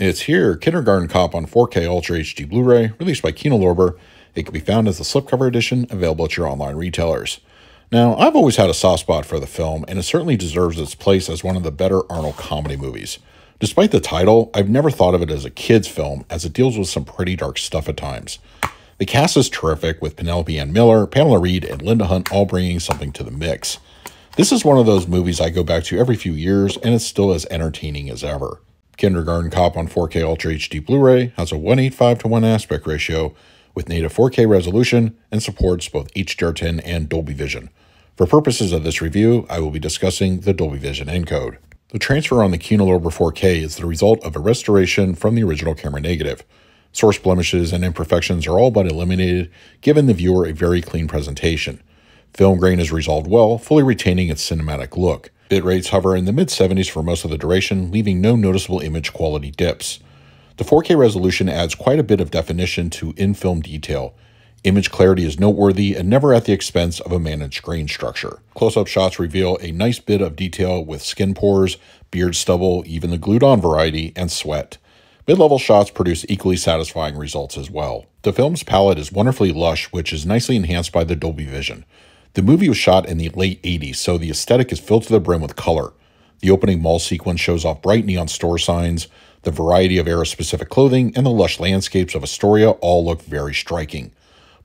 It's here, Kindergarten Cop on 4K Ultra HD Blu-ray, released by Kino Lorber. It can be found as the slipcover edition, available at your online retailers. Now, I've always had a soft spot for the film, and it certainly deserves its place as one of the better Arnold comedy movies. Despite the title, I've never thought of it as a kid's film, as it deals with some pretty dark stuff at times. The cast is terrific, with Penelope Ann Miller, Pamela Reed, and Linda Hunt all bringing something to the mix. This is one of those movies I go back to every few years, and it's still as entertaining as ever. Kindergarten Cop on 4K Ultra HD Blu-ray has a 1:8:5:1 aspect ratio with native 4K resolution and supports both HDR10 and Dolby Vision. For purposes of this review, I will be discussing the Dolby Vision encode. The transfer on the Kino Lorber 4K is the result of a restoration from the original camera negative. Source blemishes and imperfections are all but eliminated, giving the viewer a very clean presentation. Film grain is resolved well, fully retaining its cinematic look. Bit rates hover in the mid-70s for most of the duration, leaving no noticeable image quality dips. The 4K resolution adds quite a bit of definition to in-film detail. Image clarity is noteworthy and never at the expense of a managed grain structure. Close-up shots reveal a nice bit of detail with skin pores, beard stubble, even the glued-on variety, and sweat. Mid-level shots produce equally satisfying results as well. The film's palette is wonderfully lush, which is nicely enhanced by the Dolby Vision. The movie was shot in the late 80s, so the aesthetic is filled to the brim with color. The opening mall sequence shows off bright neon store signs, the variety of era-specific clothing, and the lush landscapes of Astoria all look very striking.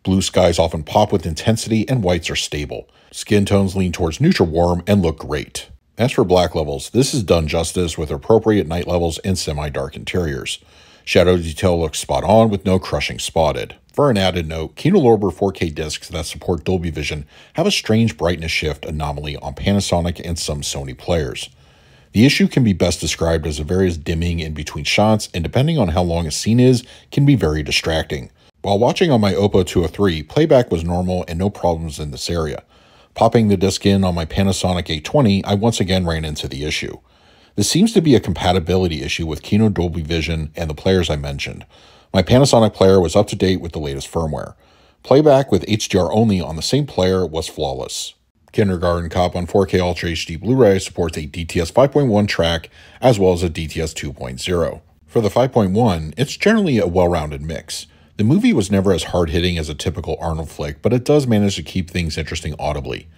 Blue skies often pop with intensity, and whites are stable. Skin tones lean towards neutral warm and look great. As for black levels, this is done justice with appropriate night levels and semi-dark interiors. Shadow detail looks spot on with no crushing spotted. For an added note, Kino Lorber 4K discs that support Dolby Vision have a strange brightness shift anomaly on Panasonic and some Sony players. The issue can be best described as a various dimming in between shots, and depending on how long a scene is, can be very distracting. While watching on my OPPO 203, playback was normal and no problems in this area. Popping the disc in on my Panasonic 820, I once again ran into the issue. This seems to be a compatibility issue with Kino Dolby Vision and the players I mentioned. My Panasonic player was up to date with the latest firmware. Playback with HDR only on the same player was flawless. Kindergarten Cop on 4K Ultra HD Blu-ray supports a DTS 5.1 track as well as a DTS 2.0. For the 5.1, it's generally a well-rounded mix. The movie was never as hard-hitting as a typical Arnold flick, but it does manage to keep things interesting audibly.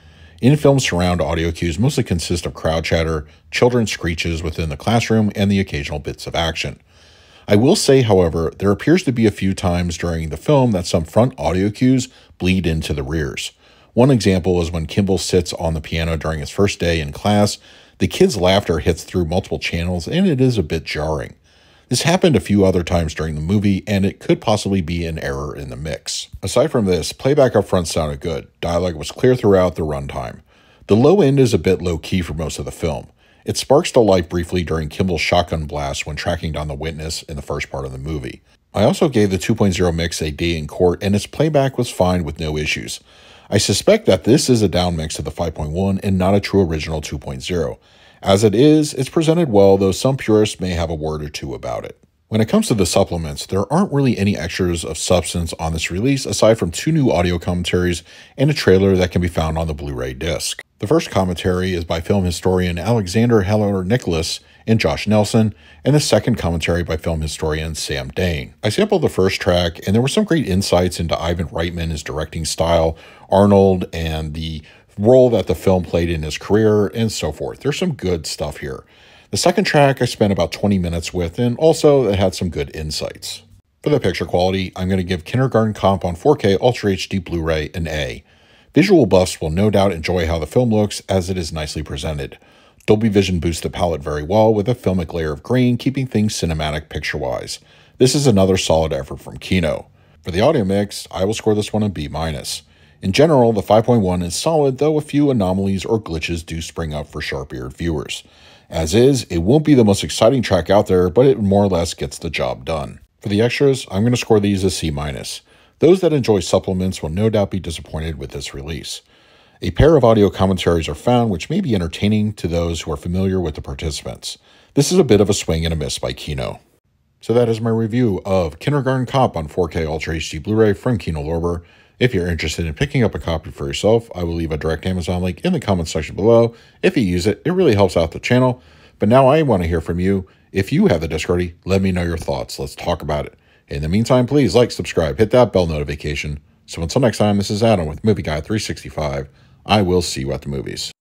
In-film surround audio cues mostly consist of crowd chatter, children's screeches within the classroom, and the occasional bits of action. I will say, however, there appears to be a few times during the film that some front audio cues bleed into the rears. One example is when Kimball sits on the piano during his first day in class. The kid's laughter hits through multiple channels, and it is a bit jarring. This happened a few other times during the movie, and it could possibly be an error in the mix. Aside from this, playback up front sounded good. Dialogue was clear throughout the runtime. The low end is a bit low-key for most of the film. It sparks to life briefly during Kimball's shotgun blast when tracking down the witness in the first part of the movie. I also gave the 2.0 mix a day in court, and its playback was fine with no issues. I suspect that this is a down mix of the 5.1 and not a true original 2.0. As it is, it's presented well, though some purists may have a word or two about it. When it comes to the supplements, there aren't really any extras of substance on this release aside from 2 new audio commentaries and a trailer that can be found on the Blu-ray disc. The first commentary is by film historian Alexander Heller Nicholas and Josh Nelson, and the second commentary by film historian Sam Dane. I sampled the first track, and there were some great insights into Ivan Reitman, his directing style, Arnold, and the role that the film played in his career, and so forth. There's some good stuff here. The second track I spent about 20 minutes with, and also it had some good insights. For the picture quality, I'm going to give Kindergarten Cop on 4K Ultra HD Blu-ray an A. Visual buffs will no doubt enjoy how the film looks, as it is nicely presented. Dolby Vision boosts the palette very well with a filmic layer of grain, keeping things cinematic picture-wise. This is another solid effort from Kino. For the audio mix, I will score this one a B-. In general, the 5.1 is solid, though a few anomalies or glitches do spring up for sharp-eared viewers. As is, it won't be the most exciting track out there, but it more or less gets the job done. For the extras, I'm going to score these a C-. Those that enjoy supplements will no doubt be disappointed with this release. A pair of audio commentaries are found which may be entertaining to those who are familiar with the participants. This is a bit of a swing and a miss by Kino. So that is my review of Kindergarten Cop on 4K Ultra HD Blu-ray from Kino Lorber. If you're interested in picking up a copy for yourself, I will leave a direct Amazon link in the comments section below. If you use it, it really helps out the channel. But now I want to hear from you. If you have the disc already, let me know your thoughts. Let's talk about it. In the meantime, please like, subscribe, hit that bell notification. So until next time, this is Adam with Movie Guy 365. I will see you at the movies.